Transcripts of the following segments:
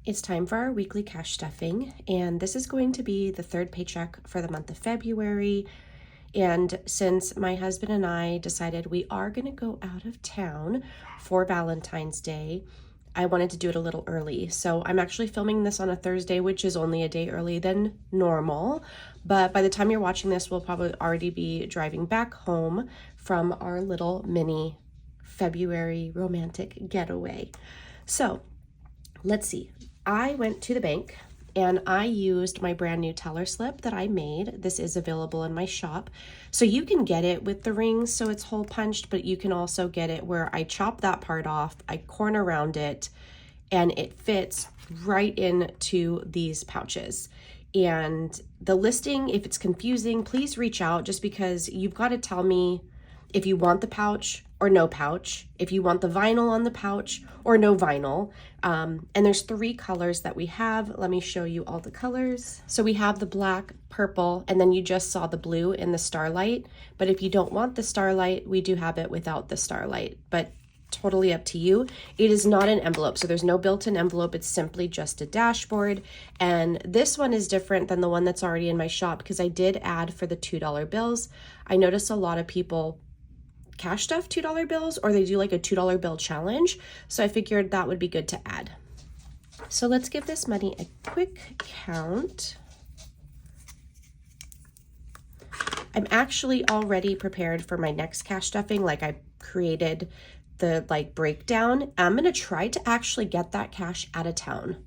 It's time for our weekly cash stuffing, and this is going to be the third paycheck for the month of February. And since my husband and I decided we are going to go out of town for Valentine's Day, I wanted to do it a little early. So I'm actually filming this on a Thursday, which is only a day early than normal. But by the time you're watching this, we'll probably already be driving back home from our little mini February romantic getaway. So let's see. I went to the bank and I used my brand new teller slip that I made. This is available in my shop. So you can get it with the rings so it's hole punched, but you can also get it where I chop that part off, I corner round it, and it fits right into these pouches. And the listing, if it's confusing, please reach out, just because you've got to tell me if you want the pouch or no pouch, if you want the vinyl on the pouch or no vinyl. And there's 3 colors that we have. Let me show you all the colors. So we have the black, purple, and then you just saw the blue in the starlight. But if you don't want the starlight, we do have it without the starlight, but totally up to you. It is not an envelope, so there's no built-in envelope. It's simply just a dashboard. And this one is different than the one that's already in my shop because I did add for the $2 bills. I noticed a lot of people cash stuff $2 bills, or they do like a $2 bill challenge. So I figured that would be good to add. So let's give this money a quick count. I'm actually already prepared for my next cash stuffing. Like, I created the breakdown. I'm going to try to actually get that cash out of town.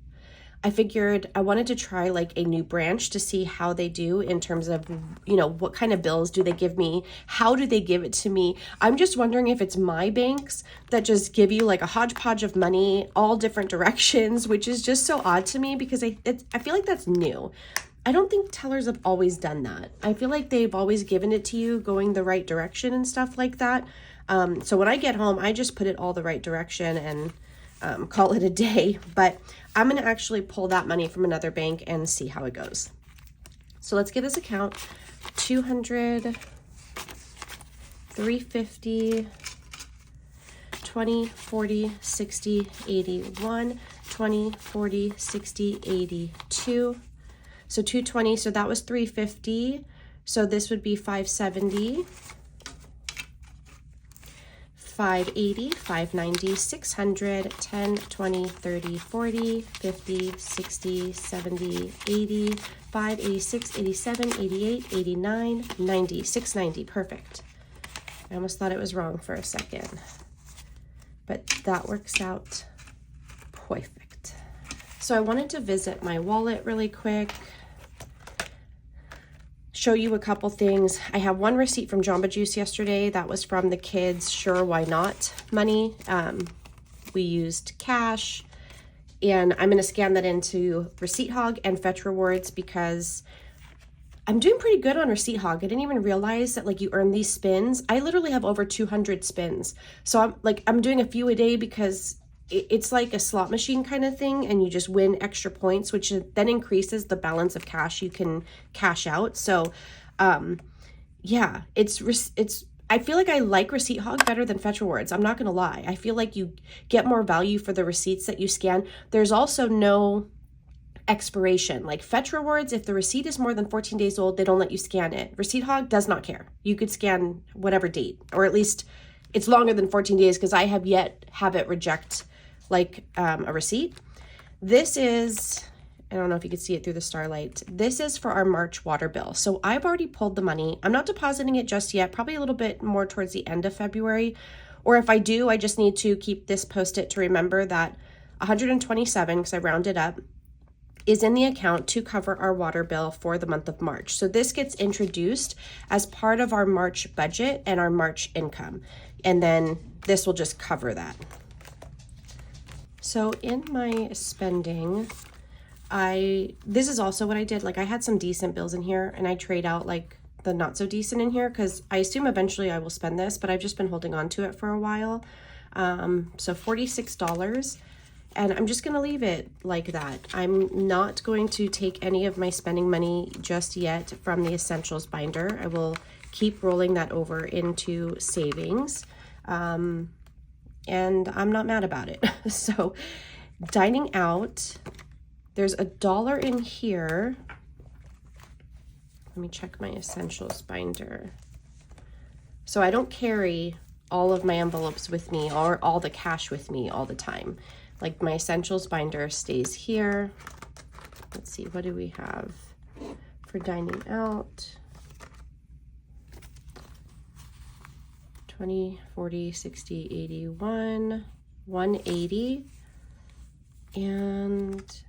I figured I wanted to try like a new branch to see how they do in terms of, what kind of bills do they give me? How do they give it to me? I'm just wondering if it's my banks that just give you like a hodgepodge of money, all different directions, which is just so odd to me because I feel like that's new. I don't think tellers have always done that. I feel like they've always given it to you going the right direction and stuff like that. So when I get home, I just put it all the right direction and call it a day. But I'm going to actually pull that money from another bank and see how it goes. So let's give this a count. 200, 350, 20, 40, 60, 81, 20, 40, 60, 82. So 220, so that was 350. So this would be 570. 580, 590, 600, 10, 20, 30, 40, 50, 60, 70, 80, 5, 86, 87, 88, 89, 90, 690, perfect. I almost thought it was wrong for a second, but that works out perfect. So I wanted to visit my wallet really quick, show you a couple things. I have one receipt from Jamba Juice yesterday. That was from the kids' sure why not money. We used cash, and I'm going to scan that into Receipt Hog and Fetch Rewards because I'm doing pretty good on Receipt Hog. I didn't even realize that you earn these spins. I literally have over 200 spins. So I'm doing a few a day because it's like a slot machine kind of thing, and you just win extra points, which then increases the balance of cash you can cash out. So, yeah, I feel like I like Receipt Hog better than Fetch Rewards. I'm not going to lie. I feel like you get more value for the receipts that you scan. There's also no expiration. Like Fetch Rewards, if the receipt is more than 14 days old, they don't let you scan it. Receipt Hog does not care. You could scan whatever date, or at least it's longer than 14 days because I have yet have it reject a receipt. This is, I don't know if you can see it through the starlight. This is for our March water bill. So I've already pulled the money. I'm not depositing it just yet, probably a little bit more towards the end of February. Or if I do, I just need to keep this Post-it to remember that 127, because I rounded up, is in the account to cover our water bill for the month of March. So this gets introduced as part of our March budget and our March income. And then this will just cover that. So in my spending, this is also what I did. I had some decent bills in here, and I trade out the not so decent in here because I assume eventually I will spend this, but I've just been holding on to it for a while. So $46, and I'm just gonna leave it like that. I'm not going to take any of my spending money just yet from the essentials binder. I will keep rolling that over into savings. And I'm not mad about it. So dining out, There's $1 in here. Let me check my essentials binder. So I don't carry all of my envelopes with me or all the cash with me all the time. Like my essentials binder stays here. Let's see, what do we have for dining out? 20, 40, 60, 81, 180. And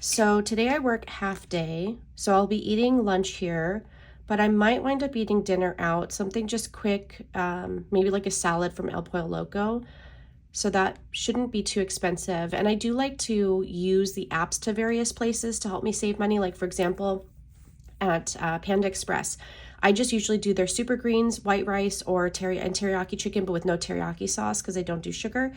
so today I work half day, so I'll be eating lunch here, but I might wind up eating dinner out, something just quick, maybe like a salad from El Pollo Loco. So that shouldn't be too expensive. And I do like to use the apps to various places to help me save money. Like for example, at Panda Express, I just usually do their super greens, white rice, or teriyaki chicken, but with no teriyaki sauce because I don't do sugar.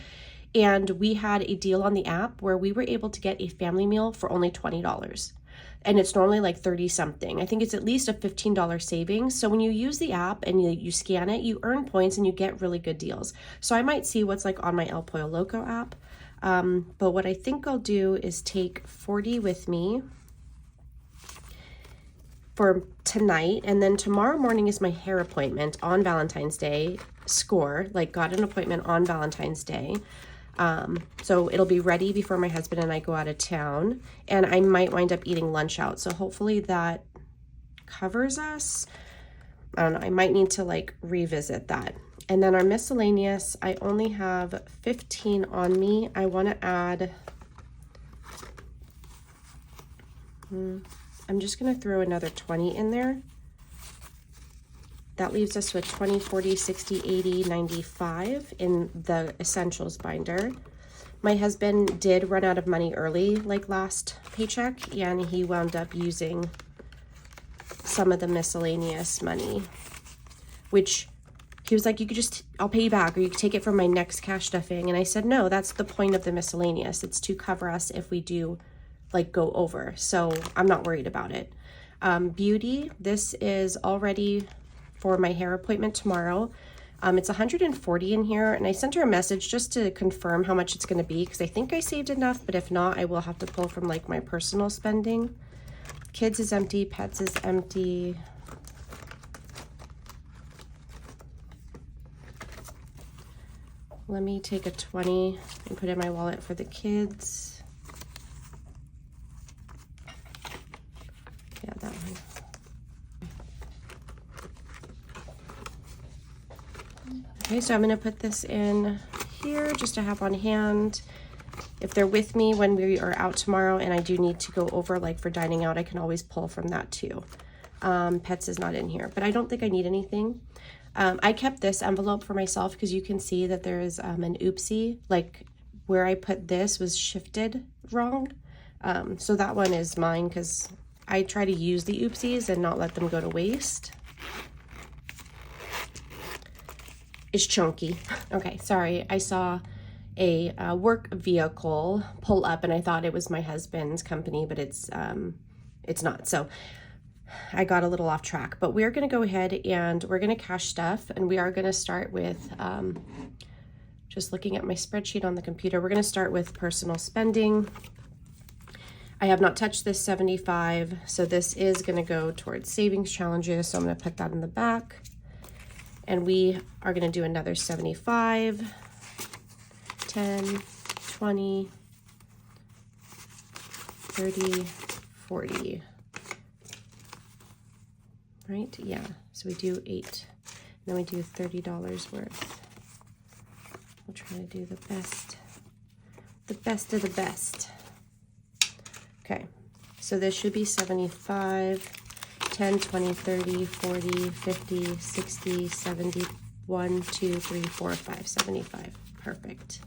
And we had a deal on the app where we were able to get a family meal for only $20. And it's normally like 30 something. I think it's at least a $15 savings. So when you use the app and you scan it, you earn points and you get really good deals. So I might see what's like on my El Pollo Loco app. But what I think I'll do is take 40 with me for tonight. And then tomorrow morning is my hair appointment on Valentine's Day. Got an appointment on Valentine's Day. So it'll be ready before my husband and I go out of town, and I might wind up eating lunch out. So hopefully that covers us. I don't know. I might need to like revisit that. And then our miscellaneous, I only have 15 on me. I want to add, I'm just going to throw another 20 in there. That leaves us with 20, 40, 60, 80, 95 in the essentials binder. My husband did run out of money early, like last paycheck, and he wound up using some of the miscellaneous money, which he was like, I'll pay you back, or you can take it from my next cash stuffing. And I said, no, that's the point of the miscellaneous. It's to cover us if we do like go over. So I'm not worried about it. Beauty, this is already for my hair appointment tomorrow. It's 140 in here, and I sent her a message just to confirm how much it's going to be because I think I saved enough, but if not, I will have to pull from like my personal spending. Kids is empty, pets is empty. Let me take a 20 and put in my wallet for the kids. Yeah, that one. Okay, so I'm going to put this in here just to have on hand. If they're with me when we are out tomorrow and I do need to go over like for dining out, I can always pull from that too. Pets is not in here, but I don't think I need anything. I kept this envelope for myself because you can see that there is an oopsie, like where I put this was shifted wrong. So that one is mine because I try to use the oopsies and not let them go to waste. It's chunky. Okay, sorry. I saw a work vehicle pull up and I thought it was my husband's company, but it's not. So I got a little off track, but we're going to go ahead and we're going to cash stuff, and we are going to start with just looking at my spreadsheet on the computer. We're going to start with personal spending. I have not touched this 75, so this is going to go towards savings challenges. So I'm going to put that in the back. And we are going to do another 75, 10, 20, 30, 40. Right? Yeah. So we do 8. And then we do $30 worth. We'll try to do the best of the best. Okay. So this should be 75. 10, 20, 30, 40, 50, 60, 70, 1, 2, 3, 4, 5, 75. Perfect.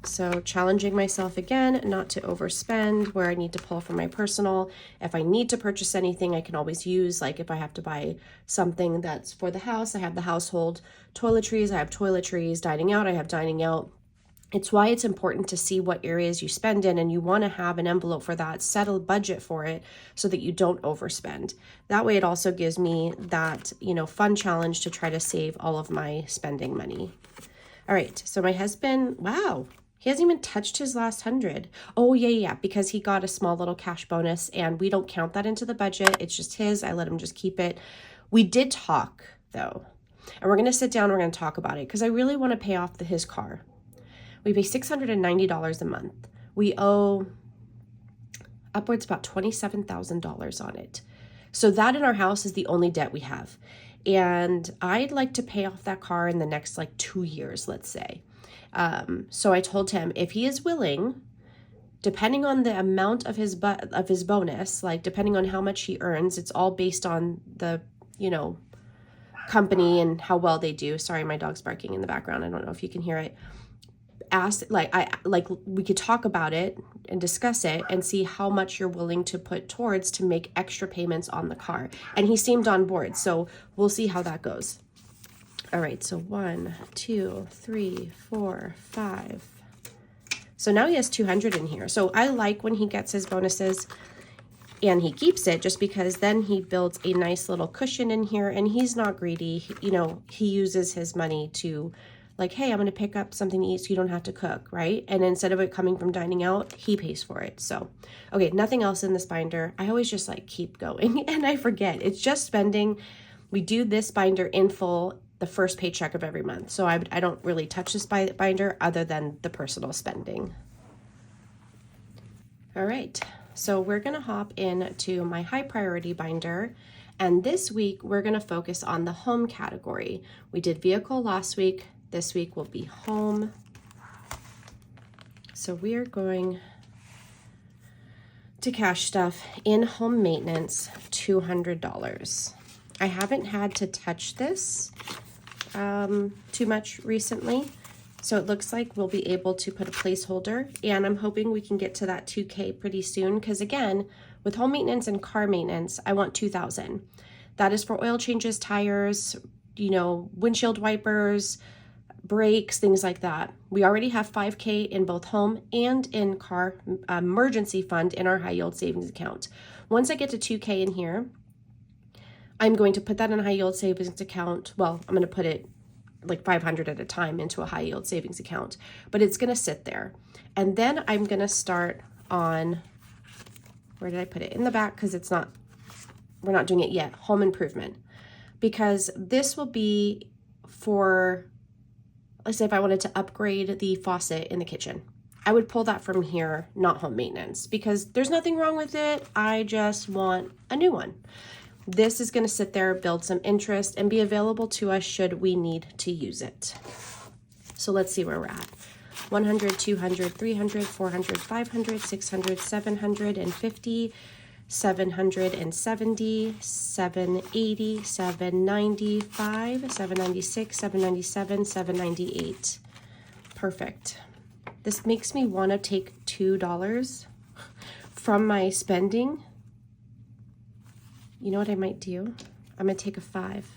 So challenging myself again, not to overspend where I need to pull from my personal. If I need to purchase anything, I can always use, like if I have to buy something that's for the house, I have the household toiletries, I have toiletries, dining out, I have dining out. It's why it's important to see what areas you spend in, and you want to have an envelope for that, set a budget for it so that you don't overspend. That way it also gives me that, fun challenge to try to save all of my spending money. All right, so my husband, wow, He hasn't even touched his last 100. Oh, yeah, because he got a small little cash bonus and we don't count that into the budget. It's just his. I let him just keep it. We did talk though, and we're going to sit down. We're going to talk about it because I really want to pay off his car. We pay $690 a month. We owe upwards about $27,000 on it. So that in our house is the only debt we have. And I'd like to pay off that car in the next like 2 years, let's say. So I told him if he is willing, depending on the amount of his bonus, like depending on how much he earns, it's all based on the, company and how well they do. Sorry, my dog's barking in the background. I don't know if you can hear it. We could talk about it and discuss it and see how much you're willing to put towards to make extra payments on the car. And he seemed on board, so we'll see how that goes. All right, so 1, 2, 3, 4, 5. So now he has 200 in here. So I like when he gets his bonuses and he keeps it, just because then he builds a nice little cushion in here, and he's not greedy. He uses his money to, like, hey, I'm going to pick up something to eat so you don't have to cook, right? And instead of it coming from dining out, he pays for it. So, okay, nothing else in this binder. I always just like keep going and I forget. It's just spending. We do this binder in full the first paycheck of every month. So I don't really touch this binder other than the personal spending. All right, so we're going to hop into my high priority binder. And this week, we're going to focus on the home category. We did vehicle last week. This week will be home. So we are going to cash stuff in home maintenance, $200. I haven't had to touch this too much recently. So it looks like we'll be able to put a placeholder, and I'm hoping we can get to that 2K pretty soon. Because again, with home maintenance and car maintenance, I want 2,000. That is for oil changes, tires, windshield wipers, brakes, things like that. We already have 5K in both home and in car emergency fund in our high yield savings account. Once I get to 2K in here, I'm going to put that in a high yield savings account. Well, I'm going to put it like 500 at a time into a high yield savings account, but it's going to sit there. And then I'm going to start on, where did I put it? In the back, because we're not doing it yet. Home improvement, because this will be for, let's say if I wanted to upgrade the faucet in the kitchen, I would pull that from here, not home maintenance, because there's nothing wrong with it. I just want a new one. This is going to sit there, build some interest, and be available to us should we need to use it. So let's see where we're at. 100, 200, 300, 400, 500, 600, 750, 770, 780, 795, 796, 797, 798. Perfect. This makes me want to take $2 from my spending. You know what I might do? I'm going to take a 5.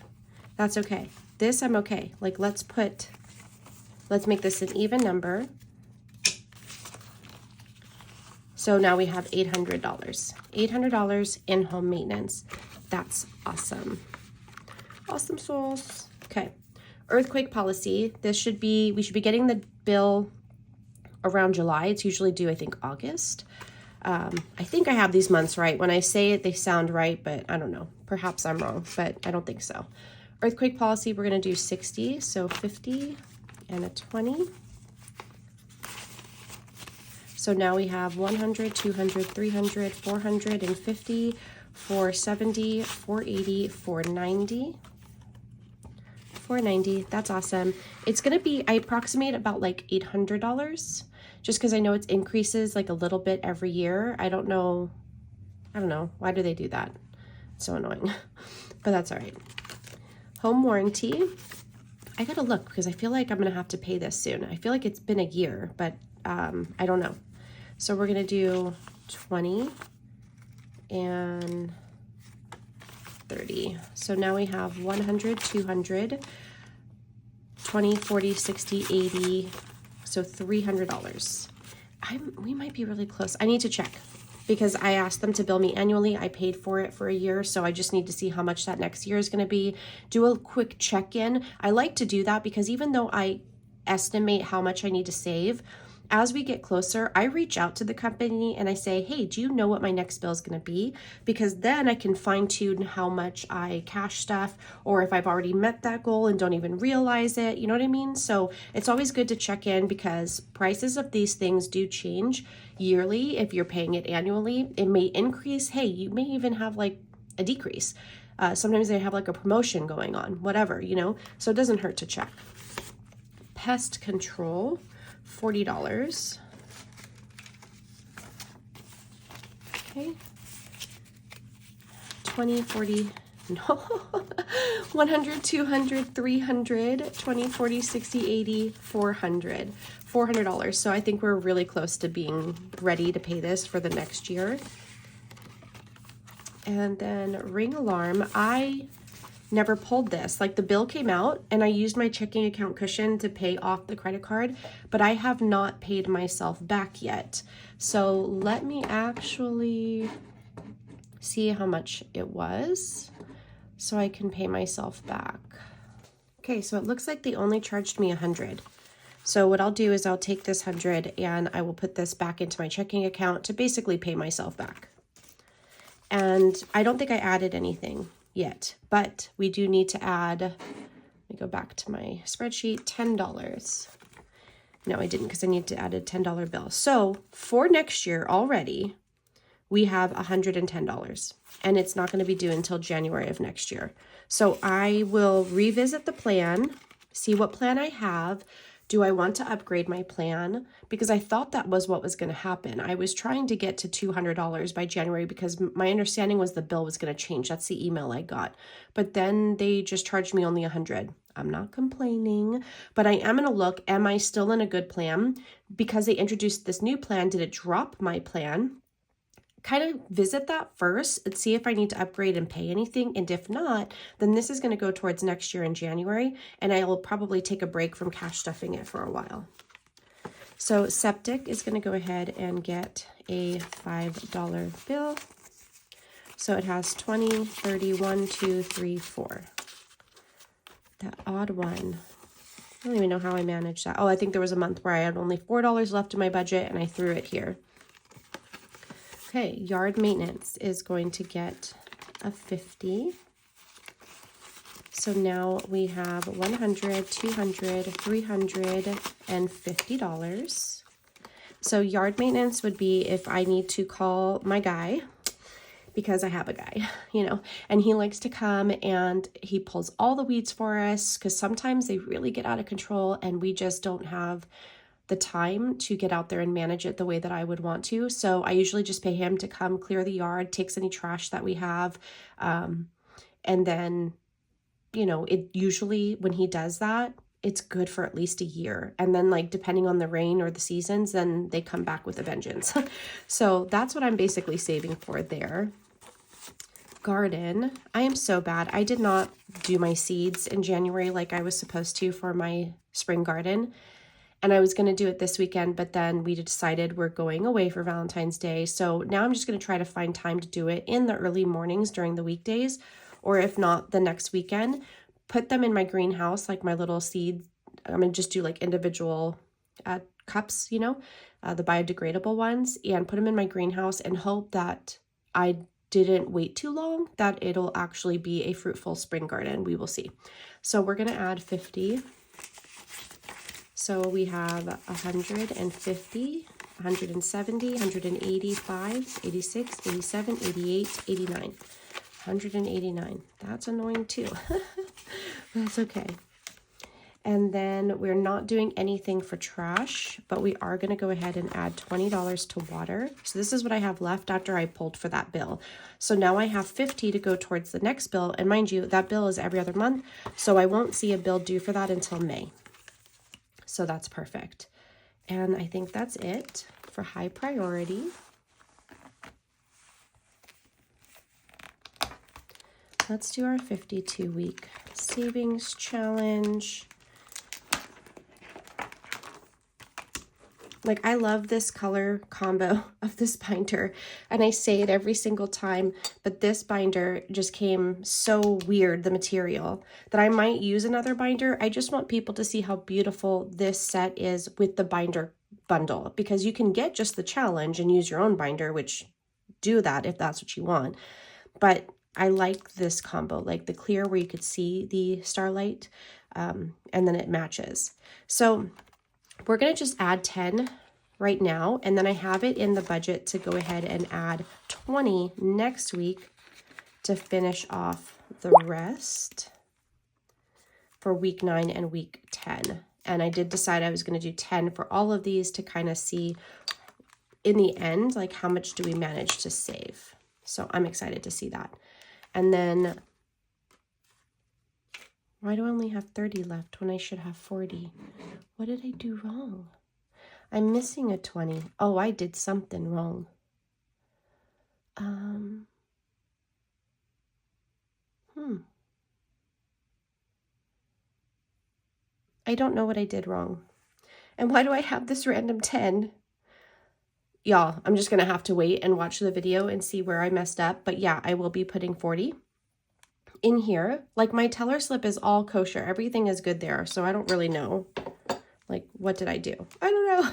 That's okay. This I'm okay. Like, let's make this an even number. So now we have $800. $800 in home maintenance. That's awesome. Awesome sauce. Okay. Earthquake policy. We should be getting the bill around July. It's usually due, I think, August. I think I have these months right. When I say it, they sound right, but I don't know. Perhaps I'm wrong, but I don't think so. Earthquake policy, we're going to do 60, so 50 and a 20. So now we have 100, 200, 300, 450, 470, 480, 490. 490, that's awesome. It's going to be, I approximate about like $800. Just because I know it increases like a little bit every year. I don't know. Why do they do that? It's so annoying, but that's all right. Home warranty. I gotta look because I feel like I'm gonna have to pay this soon. I feel like it's been a year, but I don't know. So we're gonna do 20 and 30. So now we have 100, 200, 20, 40, 60, 80. So $300. We might be really close. I need to check because I asked them to bill me annually. I paid for it for a year, so I just need to see how much that next year is going to be. Do a quick check-in. I like to do that because even though I estimate how much I need to save, as we get closer, I reach out to the company and I say, hey, do you know what my next bill is going to be? Because then I can fine tune how much I cash stuff, or if I've already met that goal and don't even realize it, you know what I mean? So it's always good to check in, because prices of these things do change yearly. If you're paying it annually, it may increase. Hey, you may even have like a decrease. Sometimes they have like a promotion going on, whatever, you know, so it doesn't hurt to check. Pest control, $40. Okay. 20, 40, no, 100, 200, 300, 20, 40, 60, 80, 400. $400. So I think we're really close to being ready to pay this for the next year. And then ring alarm, I never pulled this. Like, the bill came out and I used my checking account cushion to pay off the credit card, but I have not paid myself back yet. So let me actually see how much it was so I can pay myself back. Okay, so it looks like they only charged me $100. So what I'll do is I'll take this $100 and I will put this back into my checking account to basically pay myself back. And I don't think I added anything yet, but we do need to add, let me go back to my spreadsheet, $10. No, I didn't, because I need to add a $10 bill. So for next year already, we have $110, and it's not going to be due until January of next year. So I will revisit the plan, see what plan I have. Do I want to upgrade my plan? Because I thought that was what was going to happen. I was trying to get to $200 by January because my understanding was the bill was going to change. That's the email I got. But then they just charged me only $100. I'm not complaining, but I am going to look, am I still in a good plan? Because they introduced this new plan, did it drop my plan? Kind of visit that first and see if I need to upgrade and pay anything. And if not, then this is going to go towards next year in January, and I will probably take a break from cash stuffing it for a while. So septic is going to go ahead and get a $5 bill. So it has 20, 30, 1, 2, 3, 4. That odd one. I don't even know how I managed that. Oh, I think there was a month where I had only $4 left in my budget and I threw it here. Okay, yard maintenance is going to get a 50. So now we have 100, 200, 300, and $50. So yard maintenance would be if I need to call my guy, because I have a guy, you know, and he likes to come and he pulls all the weeds for us, because sometimes they really get out of control and we just don't have the time to get out there and manage it the way that I would want to. So I usually just pay him to come clear the yard, takes any trash that we have. And then, you know, it usually, when he does that, it's good for at least a year. And then, like, depending on the rain or the seasons, then they come back with a vengeance. So that's what I'm basically saving for there. Garden, I am so bad. I did not do my seeds in January like I was supposed to for my spring garden. And I was going to do it this weekend, but then we decided we're going away for Valentine's Day. So now I'm just going to try to find time to do it in the early mornings during the weekdays, or if not, the next weekend. Put them in my greenhouse, like my little seeds. I'm going to just do like individual cups, you know, the biodegradable ones, and put them in my greenhouse and hope that I didn't wait too long, that it'll actually be a fruitful spring garden. We will see. So we're going to add 50. So we have 150, 170, 185, 86, 87, 88, 89, 189. That's annoying too. That's okay. And then we're not doing anything for trash, but we are going to go ahead and add $20 to water. So this is what I have left after I pulled for that bill. So now I have 50 to go towards the next bill. And mind you, that bill is every other month, so I won't see a bill due for that until May. So that's perfect. And I think that's it for high priority. Let's do our 52-week savings challenge. Like, I love this color combo of this binder, and I say it every single time, but this binder just came so weird, the material, that I might use another binder. I just want people to see how beautiful this set is with the binder bundle, because you can get just the challenge and use your own binder, which do that if that's what you want. But I like this combo, like the clear where you could see the starlight, and then it matches. So we're going to just add 10 right now, and then I have it in the budget to go ahead and add 20 next week to finish off the rest for week 9 and week 10. And I did decide I was going to do 10 for all of these to kind of see in the end, like how much do we manage to save. So I'm excited to see that. And then why do I only have 30 left when I should have 40? What did I do wrong? I'm missing a 20. Oh, I did something wrong. I don't know what I did wrong. And why do I have this random 10? Y'all, I'm just going to have to wait and watch the video and see where I messed up. But yeah, I will be putting 40 in here. Like my teller slip is all kosher. Everything is good there. So I don't really know. Like, what did I do? I don't know.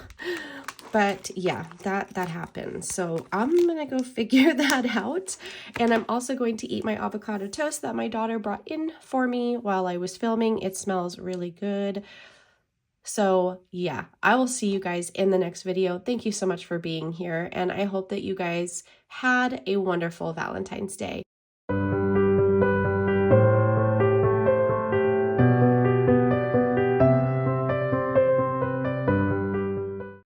But yeah, that happens. So I'm going to go figure that out. And I'm also going to eat my avocado toast that my daughter brought in for me while I was filming. It smells really good. So yeah, I will see you guys in the next video. Thank you so much for being here. And I hope that you guys had a wonderful Valentine's Day.